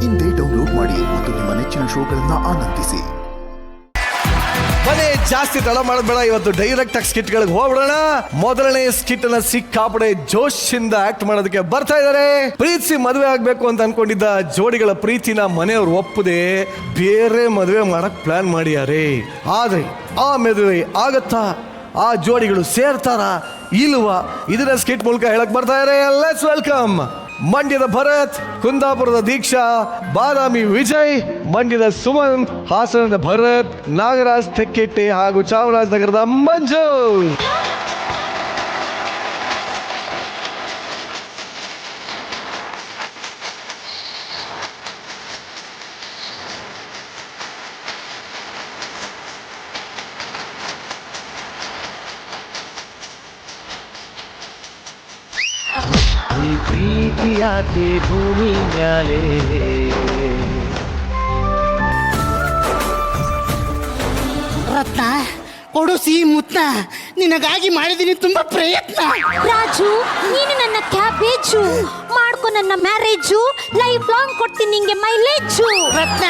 ಇಂದೇ ಡೌನ್ಲೋಡ್ ಮಾಡಿ ಮತ್ತು ನಿಮ್ಮ ನೆಚ್ಚಿನ ಶೋಗಳನ್ನ ಆನಂದಿಸಿ. ಬನ್ನಿ, ಜಾಸ್ತಿ ತಡ ಮಾಡಬೇಡ. ಇವತ್ತು ಡೈರೆಕ್ಟ್ ಆಗಿ ಸ್ಕಿಟ್ ಗಳಿಗೆ ಹೋಗ್ಬಿಡೋಣ. ಮೊದಲನೇ ಸ್ಕಿಟ್ ಅನ್ನ ಸಿಕ್ಕಾಪಡೆ ಜೋಶ್ ಇಂದ ಆಕ್ಟ್ ಮಾಡೋದಕ್ಕೆ ಬರ್ತಾ ಇದಾರೆ. ಪ್ರೀತಿಸಿ ಮದುವೆ ಆಗ್ಬೇಕು ಅಂತ ಅನ್ಕೊಂಡಿದ್ದ ಜೋಡಿಗಳ ಪ್ರೀತಿನ ಮನೆಯವ್ರು ಒಪ್ಪದೆ ಬೇರೆ ಮದುವೆ ಮಾಡಕ್ ಪ್ಲಾನ್ ಮಾಡಿದ್ದಾರೆ. ಆದ್ರೆ ಆ ಮದುವೆ ಆಗತ್ತಾ? ಆ ಜೋಡಿಗಳು ಸೇರ್ತಾರ ಇಲ್ವಾ? ಇದನ್ನ ಸ್ಕಿಟ್ ಮೂಲಕ ಹೇಳಕ್ ಬರ್ತಾ ಇದಾರೆ. ಲೆಟ್ಸ್ ವೆಲ್ಕಮ್ ಮಂಡ್ಯದ ಭರತ್, ಕುಂದಾಪುರದ ದೀಕ್ಷಾ, ಬಾದಾಮಿ ವಿಜಯ್, ಮಂಡ್ಯದ ಸುಮನ್, ಹಾಸನದ ಭರತ್, ನಾಗರಾಜ್ ತೆಕ್ಕೆಟ್ಟೆ ಹಾಗೂ ಚಾಮರಾಜನಗರದ ಮಂಜು. ಪ್ರೀತಿಯಾತಿ ಭೂಮಿ ಮ್ಯಾಲೆ ರತ್ನ ಕೊಡು ಸಿಹಿ ಮುತ್ತ, ನಿನಗಾಗಿ ಮಾಡಿದೀನಿ ತುಂಬಾ ಪ್ರಯತ್ನ. ರಾಜು, ನೀನು ನನ್ನ ಕ್ಯಾಬೇಜು, ಮಾಡ್ಕೊ ನನ್ನ ಮ್ಯಾರೇಜು, ಲೈಫ್ ಲಾಂಗ್ ಕೊಡ್ತೀನಿ ನಿಂಗೆ ಮೈಲೇಜು. ರತ್ನ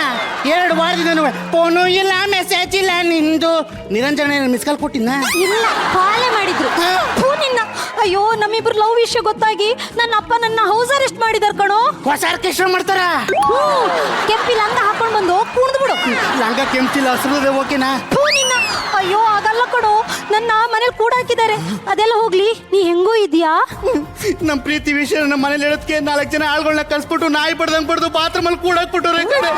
2 ವಾರದಿಂದ ಫೋನು ಇಲ್ಲ, ಮೆಸೇಜ್ ಇಲ್ಲ ನಿಂದು. ನಿರಂಜನ ಮಿಸ್ ಕಾಲ್ ಕೊಟ್ಟಿನ? ಇಲ್ಲ, ಕಾಲೇ ಮಾಡಿದ್ರು. ಥು, ನಿನ್ನ ಅಯ್ಯೋ, ನಮ್ಮಿಬ್ರು ಲವ್ ವಿಷಯ ಗೊತ್ತಾಗಿ ನನ್ನ ಅಪ್ಪ ನನ್ನ ಹೌಸ್ ಅರೆಸ್ಟ್ ಮಾಡಿದಾರ ಕಣೋ. ಹೊಸ ಆರ್ಕೆಸ್ಟ್ರಾ ಮಾಡ್ತಾರ. ಕೆಂಪಿ ಲಂಗ ಹಾಕೊಂಡ್ ಬಂದು ಕುಣಿದು ಬಿಡು. ಲಂಗ ಕೆಂಪಿಲ್ಲ, ಹಸಿರುದೆ ಓಕೆನಾ? ಥು, ನಿನ್ನ ಅಯ್ಯೋ, ಆಗಲ್ಲ ಕಣೋ, ನನ್ನ ಮನೇಲಿ ಕೂಡ ಹಾಕಿದ್ದಾರೆ. ಅದೆಲ್ಲ ಹೋಗ್ಲಿ, ನೀ ಹೆಂಗೋ ಇದೆಯಾ? ನಮ್ ಪ್ರೀತಿ ವಿಷಯ ನಮ್ಮ ಮನೇಲಿ ಹೇಳೋದಕ್ಕೆ 4 ಜನ ಆಳ್ಗಳನ್ನ ಕಳ್ಸ್ಬಿಟ್ಟು ನಾಯಿ ಬಡ್ದಂಗ್ ಬಡ್ದು ಬಾತ್ರೂಮ್ ಅಲ್ಲಿ ಕೂಡ ಹಾಕ್ಬಿಟ್ಟವ್ರೆ ಕಡೆ.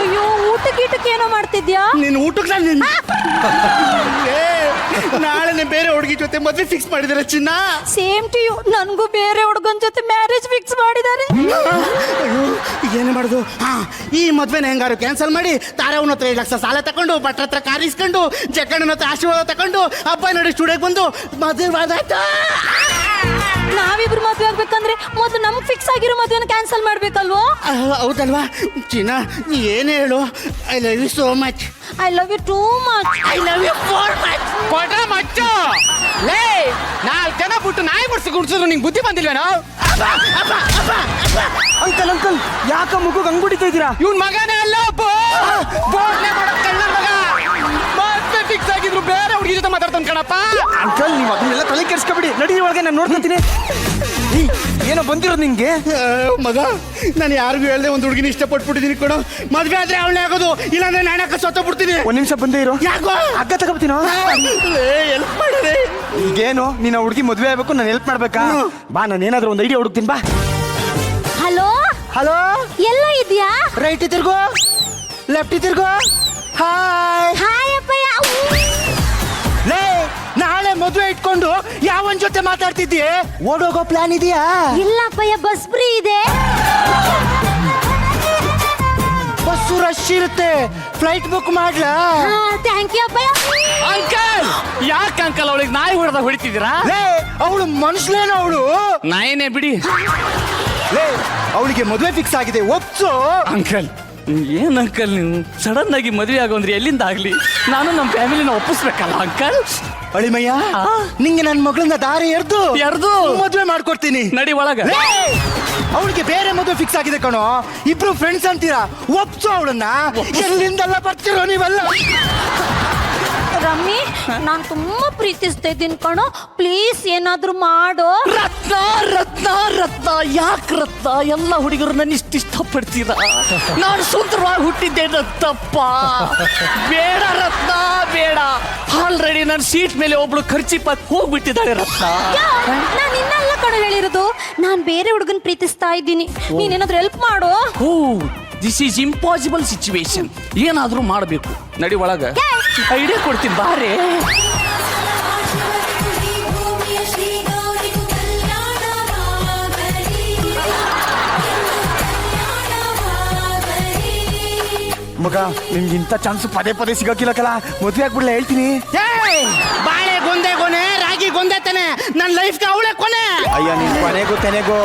ಅಯ್ಯೋ, ಊಟಕ್ಕೆ ಏನೋ ಮಾಡ್ತಿದ್ಯಾ? ನಿನ್ ಊಟಕ್ಕೆ ನಾಳೆ ಬೇರೆ ಹುಡುಗಿ ಜೊತೆ ಮದ್ವೆ ಫಿಕ್ಸ್ ಮಾಡಿದಾರೆ ಚಿನ್ನ. ಸೇಮ್ ಟು ಯು, ನನ್ಗೂ ಬೇರೆ ಹುಡುಗನ ಜೊತೆ ಮ್ಯಾರೇಜ್ ಫಿಕ್ಸ್ ಮಾಡಿದ್ದಾರೆ. ಅಯ್ಯೋ, ಏನು ಮಾಡುದು? ಈ ಮದ್ವೆನ ಹೆಂಗಾರು ಕ್ಯಾನ್ಸಲ್ ಮಾಡಿ ತಾರವನ ಹತ್ರ 7 ಲಕ್ಷ ಸಾಲ ತಕೊಂಡು, ಭಟ್ರ ಹತ್ರ ಕಾರ್ ಇಸ್ಕೊಂಡು, ಜಕ್ಕಣ್ಣನ ಹತ್ರ ಆಶೀರ್ವಾದ ತಕೊಂಡು, ಹಬ್ಬ ನೋಡಿ ಸ್ಟುಡಿಯೋಗೆ ಬಂದು ಮದುವೆ. ನಾವಿಬ್ರು ಮದ್ವೆ ಆಗ್ಬೇಕಂದ್ರೆ ಮೊದಲು ನಮ್ಗೆ ಫಿಕ್ಸ್ ಆಗಿರೋ ಮದ್ವೆನ ಕ್ಯಾನ್ಸಲ್ ಮಾಡ್ಬೇಕಲ್ವೋ? ಹೌದಲ್ವಾ ಚಿನ್ನ? ನೀ ಏನೇ ಹೇಳು, I love you so much. I love you too much. I love you for much. ಕೊಟ್ರ ಮಚ್ಚು ಲೇ, 4 ಜನ ಬಿಟ್ಟು ನಾಯಿ ಬಿಡ್ಸಿ ಗುಡ್ಸಿದ್ರು ನಿಂಗೆ ಬುದ್ಧಿ ಬಂದಿಲ್ವೇನೋ? ಅಂಕಲ್ ಅಂಕಲ್, ಯಾಕ ಮುಖಕ್ಕೆ ಹಂಗ್ ಬಿಡ್ತಾ ಇದ್ದೀರಾ? ಇವ್ನ ಮಗನೇ ಅಲ್ಲ, ಬೋರ್ಡ್ನೆ ಮಾಡೋ ಕಳ್ಳನ ಮಗ. ಮತ್ತೆ ಫಿಕ್ಸ್ ಆಗಿದ್ರು ಬೇರೆ ಹುಡುಗಿ ಜೊತೆ ಮಾತಾಡ್ತಾನೆ ಕಣಪ್ಪ. ಅಂಕಲ್, ನೀವು ಅದನ್ನೆಲ್ಲ ತಲೆ ಕೆಡ್ಸ್ಕೊಬಿಡಿ. ನಡಿ ಒಳಗೆ, ನಾನು ನೋಡ್ಕೊಂತೀನಿ. ಏನೋ ಬಂದಿರೋದು ನಿಂಗೆ? ಮಗ, ನಾನು ಯಾರಿಗೂ ಹೇಳ್ದೆ ಒಂದು ಹುಡುಗಿನ ಇಷ್ಟಪಟ್ಬಿಟ್ಟಿದ್ದೀನಿ ಕೊಡು. ಮದ್ವೆ ಆದ್ರೆ ಅವಳೇ ಆಗೋದು, ಇಲ್ಲಾಂದ್ರೆ ನಾಣಕ ಸತ್ತೋಗ್ಬಿಡ್ತೀನಿ. 1 ನಿಮಿಷ ಬಂದೇ ಇರೋ. ಯಾಕೋ ಹಗ್ಗ ತಗೋತೀನೋ? ಹೆಲ್ಪ್ ಮಾಡಿದೆ. ಈಗೇನು ನೀನು ಹುಡುಗಿ ಮದ್ವೆ ಆಗ್ಬೇಕು, ನಾನು ಹೆಲ್ಪ್ ಮಾಡ್ಬೇಕಾ? ಬಾ, ನಾನು ಏನಾದ್ರೂ ಒಂದು ಐಡಿಯಾ ಹುಡುಕ್ತೀನಿ ಬಾ. ಹಲೋ ಹಲೋ, ಎಲ್ಲ ಇದೆಯಾ? ರೈಟ್ ತಿರ್ಗೋ, ಲೆಫ್ಟ್ ತಿರ್ಗೋ. ಹಾಯ್ ಹಾಯ್ ಅಪ್ಪಯ್ಯ. ಲೇ, ನಾಳೆ ಮದುವೆ ಇಟ್ಕೊಂಡು ಯಾವನ್ ಜೊತೆ ಮಾತಾಡ್ತಿದ್ದೀಯ? ಓಡೋಗೋ ಪ್ಲಾನ್ ಇದೆಯಾ? ಇಲ್ಲ ಅಪ್ಪಯ್ಯ, ಬಸ್ ಫ್ರೀ ಇದೆ. ಬಸ್ಸು ರಶ್ ಇರುತ್ತೆ, ಫ್ಲೈಟ್ ಬುಕ್ ಮಾಡ್ಲಾ? Thank you Appayya. ಅಂಕಲ್, ಯಾಕೆ ಅಂಕಲ್ ಅವಳಿಗೆ ನಾಯಿ ಹೊಡೆದ ಹೊಡಿತಿದ್ದೀರಾ? ಲೇ, ಅವಳು ಮನುಷ್ಯಲೇನೋ ಅವಳು. ನಾಯಿನೇ ಬಿಡಿ. ಲೇ, ಅವಳಿಗೆ ಮದುವೆ ಫಿಕ್ಸ್ ಆಗಿದೆ, ಒಪ್ಸು. ಅಂಕಲ್, ಏನ್ ಅಂಕಲ್ ನೀವು ಸಡನ್ ಆಗಿ ಮದುವೆ ಆಗೋಂದ್ರೆ ಎಲ್ಲಿಂದ ಆಗ್ಲಿ? ನಾನು ನಮ್ಮ ಫ್ಯಾಮಿಲಿನ ಒಪ್ಪಿಸ್ಬೇಕಲ್ಲ ಅಂಕಲ್. ಅಳಿಮಯ್ಯ, ನಿಂಗೆ ನನ್ನ ಮಗಳನ್ನ ದಾರಿ ಎರ್ದು ಮದುವೆ ಮಾಡ್ಕೊಡ್ತೀನಿ. ನಡಿ ಒಳಗ. ಅವಳಿಗೆ ಬೇರೆ ಮದುವೆ ಫಿಕ್ಸ್ ಆಗಿದೆ ಕಣೋ. ಇಬ್ರು ಫ್ರೆಂಡ್ಸ್ ಅಂತೀರಾ, ಒಪ್ಸು ಅವಳನ್ನ. ಎಲ್ಲಿಂದೆಲ್ಲ ಬರ್ತಿರೋ ನೀವೆಲ್ಲ? ರಮ್ಮಿ, ನಾನು ತುಂಬಾ ಪ್ರೀತಿಸ್ತಾ ಇದ್ದೀನಿ ಕಣೋ, ಪ್ಲೀಸ್ ಏನಾದ್ರೂ ಮಾಡು. ರತ್ನ ರತ್ನ ರತ್ನ, ಯಾಕೆ ರತ್ನ ಎಲ್ಲ ಹುಡುಗರು ನನ್ನ ಇಷ್ಟಪಡ್ತೀರಾ? ನಾನು ಸುಂದರವಾಗಿ ಹುಟ್ಟಿದ್ದೆ ರತ್ನಪ್ಪ. ಬೇಡ ರತ್ನ, ಬೇಡ. ಆಲ್ರೆಡಿ ನನ್ನ ಸೀಟ್ ಮೇಲೆ ಒಬ್ಳು ಖರ್ಚಿಪಾಕ್ ಹೋಗ್ಬಿಟ್ಟಿದ್ದಾಳೆ ರತ್ನ. ನಾನು ಇನ್ನೆಲ್ಲ ಕಣೋ ಹೇಳಿರೋದು, ನಾನು ಬೇರೆ ಹುಡುಗನ್ ಪ್ರೀತಿಸ್ತಾ ಇದ್ದೀನಿ, ನೀನೇನಾದ್ರೂ ಹೆಲ್ಪ್ ಮಾಡು. ಓ, ದಿಸ್ ಈಸ್ ಇಂಪಾಸಿಬಲ್ ಸಿಚುವೇಶನ್. ಏನಾದ್ರೂ ಮಾಡಬೇಕು. ನಡಿ ಒಳಗ, ಐಡಿಯಾ ಕೊಡ್ತೀನಿ ಬಾರೆ. ಮಗ, ನಿಮ್ಗೆ ಇಂಥ ಚಾನ್ಸ್ ಪದೇ ಪದೇ ಸಿಗಕ್ಕಿಲ್ಲಕಲ್ಲ. ಮದುವೆ ಆಗ್ಬಿಡ್ಲ ಹೇಳ್ತೀನಿ. ಬಾಳೆ ಗೊಂದೆ ಗೊನೆ ರಾಗಿ ಹುಡುಗಿ ಗೊಂದೆ ತಾನೆ ನನ್ನ ಲೈಫ್ಗೆ ಅವಳೇ ಕೊನೆ. ಅಯ್ಯೋ ನಿನ್ ಕೊನೆಗೂ ತೆನೆಗೂ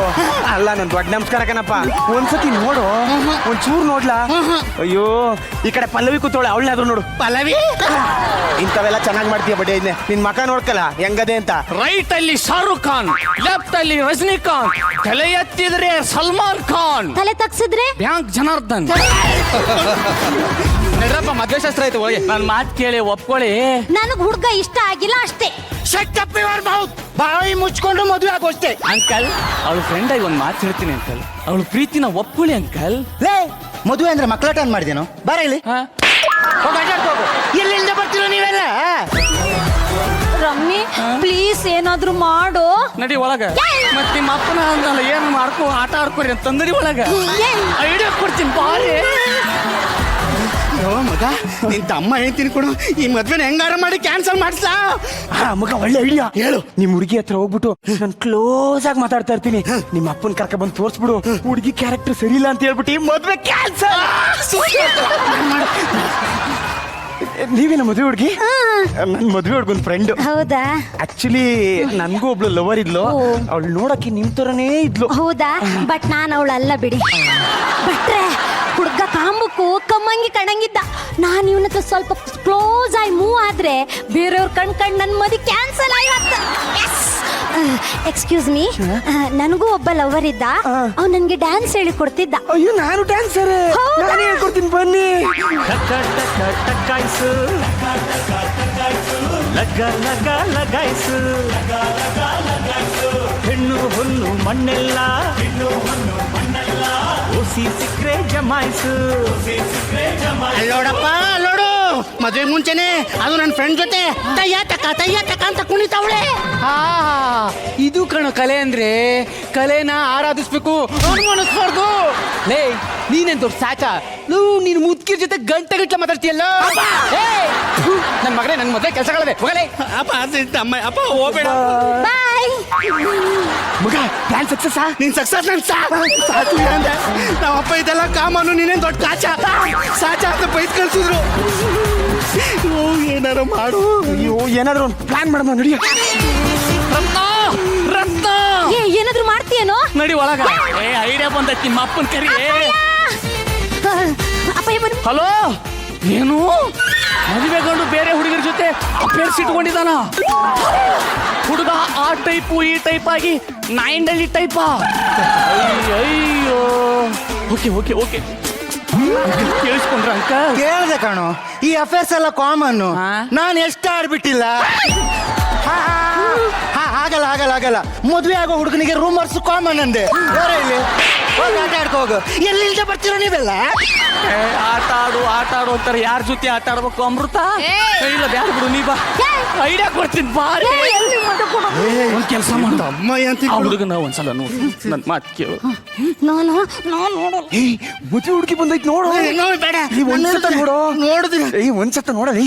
ಅಲ್ಲ ನನ್ ದೊಡ್ಡ ನಮಸ್ಕಾರ ಕಣಪ್ಪ. ಒಂದ್ಸತಿ ನೋಡು, ಒಂಚೂರು ನೋಡ್ಲಾ? ಅಯ್ಯೋ ಈ ಕಡೆ ಪಲ್ಲವಿ ಕೂತೋಳೆ, ಅವಳನ್ನಾದ್ರೂ ನೋಡು. ಪಲ್ಲವಿ ಇಂಥವೆಲ್ಲ ಚೆನ್ನಾಗಿ ಮಾಡ್ತೀಯ ಬಡ್ಡಿ. ನಿನ್ ಮಕ ನೋಡ್ಕಲ್ಲ ಹೆಂಗದೆ ಅಂತ. ರೈಟ್ ಅಲ್ಲಿ ಶಾರುಖ್ ಖಾನ್, ಲೆಫ್ಟ್ ಅಲ್ಲಿ ರಜನಿಕಾಂತ್, ತಲೆ ಎತ್ತಿದ್ರೆ ಸಲ್ಮಾನ್ ಖಾನ್, ತಲೆ ತಗ್ಸಿದ್ರೆ ಬ್ಯಾಂಕ್ ಜನಾರ್ದನ್. ನಡ್ರಪ್ಪ ಮದ್ವೆ ಶಾಸ್ತ್ರ ಆಯ್ತು ಹೋಗಿ. ನನ್ನ ಮಾತು ಕೇಳಿ ಒಪ್ಕೊಳ್ಳಿ. ನನಗ್ ಹುಡ್ಗ ಇಷ್ಟ ಆಗಿಲ್ಲ ಅಷ್ಟೇ. ಬಾಯಿ ಮುಚ್ಕೊಂಡು ಮದುವೆ ಆಗೋಷ್ಟೇ. ಅಂಕಲ್ ಅವಳ ಫ್ರೆಂಡ್ ಆಗಿ ಒಂದು ಮಾತು ಹೇಳ್ತೀನಿ ಅಂಕಲ್, ಅವಳು ಪ್ರೀತಿನ ಒಪ್ಕೊಳ್ಳಿ ಅಂಕಲ್. ಲೇ ಮದುವೆ ಅಂದ್ರೆ ಮಕ್ಕಳಾಟ ಮಾಡಿದೇನೋ? ಬರ ಇಲ್ಲಿ. ಎಲ್ಲಿಂದ ಬರ್ತೀರೋ ನೀವೆಲ್ಲ? ರಮ್ಮಿ ಪ್ಲೀಸ್ ಏನಾದ್ರೂ ಮಾಡು. ನಡಿ ಒಳಗ. ಮತ್ ನಿಮ್ಮ ಅಪ್ಪನ ಅಂದಲ್ಲ ಏನು ಮಾಡ್ಕೊ ಆಟ ಆಡ್ಕೊರಿ ಅಂತಂದ್ರಿ ಒಳಗ. ಐಡಿಯಾ ಕೊಡ್ತೀನಿ ಬಾರಿ. ಮಗ ನಿನ್ ತಮ್ಮ ಹೇಳ್ತೀನಿ ಕೊಡು, ಈ ಮದ್ವೆನ ಹೆಂಗಾರ ಮಾಡಿ ಕ್ಯಾನ್ಸಲ್ ಮಾಡ್ಸಾ. ಮಗ ಒಳ್ಳೆ ಐಡಿಯಾ ಹೇಳು. ನಿಮ್ ಹುಡುಗಿ ಹತ್ರ ಹೋಗ್ಬಿಟ್ಟು ನಾನು ಕ್ಲೋಸ್ ಆಗಿ ಮಾತಾಡ್ತಾ ಇರ್ತೀನಿ, ನಿಮ್ಮ ಅಪ್ಪನ ಕರ್ಕ ಬಂದು ತೋರ್ಸ್ಬಿಡು. ಹುಡುಗಿ ಕ್ಯಾರೆಕ್ಟರ್ ಸರಿ ಇಲ್ಲ ಅಂತ ಹೇಳ್ಬಿಟ್ಟು ಈ ಮದ್ವೆ ಕ್ಯಾನ್ಸಲ್. ನೀವೇನ ಮದುವೆ ಹುಡುಗಿ? ನನ್ ಮದುವೆ ಹುಡುಗನ್ ಫ್ರೆಂಡ್. ಹೌದಾ? ಆಕ್ಚುಲಿ ನನ್ಗೂ ಒಬ್ಳು ಲವರ್ ಇದ್ಲು, ಅವಳು ನೋಡಕ್ಕೆ ನಿಮ್ ತರನೇ ಇದ್ಲು. ಹೌದಾ? ಬಟ್ ನಾನು ಅವಳಲ್ಲ ಬಿಡಿ. ಬಟ್ರೆ ಹುಡ್ಗ ಕಾಂಬಕ್ಕೂ ಕಮ್ಮಂಗಿ ಕಣಂಗಿದ್ದ. ನಾನು ಇವನ ಹತ್ರ ಸ್ವಲ್ಪ ಕ್ಲೋಸ್ ಆಗಿ ಮೂವ್ ಆದ್ರೆ ಬೇರೆಯವ್ರ ಕಣ್ ನನ್ ಮದಿ ಕ್ಯಾನ್ಸಲ್ ಆಗಿರತ್ತ. ಎಕ್ಸ್ಕ್ಯೂಸ್ ಮೀ, ನನಗೂ ಒಬ್ಬ ಲವರ್ ಇದ್ದ. ಅವ್ನು ನನ್ಗೆ ಡ್ಯಾನ್ಸ್ ಹೇಳಿ ಕೊಡ್ತಿದ್ದ. ಅಯ್ಯೋ ನಾನು ಡ್ಯಾನ್ಸರ್, ನಾನು ಹೇಳ್ಕೊಡ್ತೀನಿ ಬನ್ನಿ. ಲಗಾಯಿಸು ಹೆಣ್ಣು ಹುಲ್ಲು ಮಣ್ಣೆಲ್ಲ ಓಸಿ ಸಿಕ್ರೆ ಜಮಾಯಿಸು. ಅಲ್ಲೋಡಪ್ಪ ಅಲ್ಲೋಡು, ಮದ್ವೆ ಮುಂಚೆನೆ ಅದು ನನ್ನ ಫ್ರೆಂಡ್ ಜೊತೆ ತಯ್ಯ ತಕ್ಕ ಅಂತ ಕುಣಿತಾವಳೆ. ಇದು ಕಣೋ ಕಲೆ ಅಂದ್ರೆ. ಕಲೆನ ಆರಾಧಿಸ್ಬೇಕು, ಅನುಮಾನಿಸ್ಬಾರ್ದು. ಲೇ ನೀನೇನ್ ದೊಡ್ಡ ಸಾಚ, ನೀನು ಮುದ್ಕಿರ್ ಜೊತೆ ಗಂಟೆ ಮಾತಾಡ್ತೀಯಲ್ಲ. ನನ್ ಮಗನೇ ನನ್ ಮದ್ವೆ ಕೆಲಸಗಳದೆ ಹೋಗಲೇ. ಅಪ್ಪ ತಮ್ಮ ಅಪ್ಪ ಹೋಗ್ಬೇಡ. ಬಾಯ್. ಮಗ ಪ್ಲಾನ್ ಸಕ್ಸಸ್. ನಿನ್ ಸಕ್ಸಸ್ ನನ್ ಸಾಕು ಅಂದೆ. ನಮ್ಮ ಅಪ್ಪ ಇದೆಲ್ಲ ಕಾಮನು, ನೀನೇನ್ ದೊಡ್ಡ ಸಾಚ ಅಂತ ಬೈತ್ ಕಳ್ಸಿದ್ರು. ಏನಾರ ಮಾಡು. ಅಯ್ಯೋ ಏನಾದ್ರು ಒಂದು ಪ್ಲಾನ್ ಮಾಡೋಣ ನಡಿಯ. ರತ್ನ ಏನಾದ್ರೂ ಮಾಡ್ತೀಯೇನೋ? ನಡಿ ಒಳಗ. ಐಡಿಯಾ ಬಂದೈತಿ, ನಿಮ್ಮ ಅಪ್ಪನ ಕರಿ. ಅಪ್ಪಯ್ಯ ಬನ್ನಿ. ಹಲೋ, ಏನು ಮದುವೆಗೊಂಡು ಬೇರೆ ಹುಡುಗರ ಜೊತೆ ಅಫೇರ್ಸ್ ಇಟ್ಕೊಂಡಿದ್ದಾನ ಹುಡುಗ? ಆ ಟೈಪು ಈ ಟೈಪ್ ಆಗಿ 9 ಟೈಪಾ? ಅಯ್ಯೋ ಓಕೆ ಓಕೆ ಓಕೆ ಕೇಳಿಸ್ಕೊಂಡ್ರ ಅಂಕಲ್? ಕೇಳ್ದೆ ಕಣೋ, ಈ ಅಫೇರ್ಸ್ ಎಲ್ಲ ಕಾಮನ್. ನಾನು ಎಷ್ಟು ಆಡ್ಬಿಟ್ಟಿಲ್ಲ. ಆಗಲ್ಲ ಮದುವೆ ಆಗೋ ಹುಡುಗನಿಗೆ ರೂಮರ್ಸ್ ಕಾಮನ್ ಅಂದೆ. ಬೇರೆ ಇಲ್ಲಿ ಹೋಗಿ ಆಟ ಆಡ್ಕೋ ಹೋಗು. ಎಲ್ಲಿಂದ ಬರ್ತೀರೋ ನೀವೆಲ್ಲ? ಆಟ ಆಡು ಅಂತಾರೆ. ಯಾರ ಜೊತೆ ಆಟ ಆಡ್ಬೇಕು? ಅಮೃತ? ಇಲ್ಲ ಬ್ಯಾಡ ಬಿಡು, ನೀ ಬಾ, ಐಡಿಯಾ ಕೊಡ್ತೀನಿ ಬಾರಿ. ಒಂದ್ ಕೆಲಸ ಮಾಡು, ಅಮ್ಮ ಅಂತ ಆ ಹುಡುಗನ ಒಂದ್ಸಲ ನೋಡು, ನನ್ ಮಾತು ಕೇಳು. ನಾನು ಮದುವೆ ಹುಡುಗಿ ಬಂದೈತ್ ನೋಡು. ಬೇಡ, ಒಂದ್ಸತ ನೋಡು. ನೋಡುದಿಲ್ಲ. ಒಂದ್ಸತ ನೋಡಲಿ.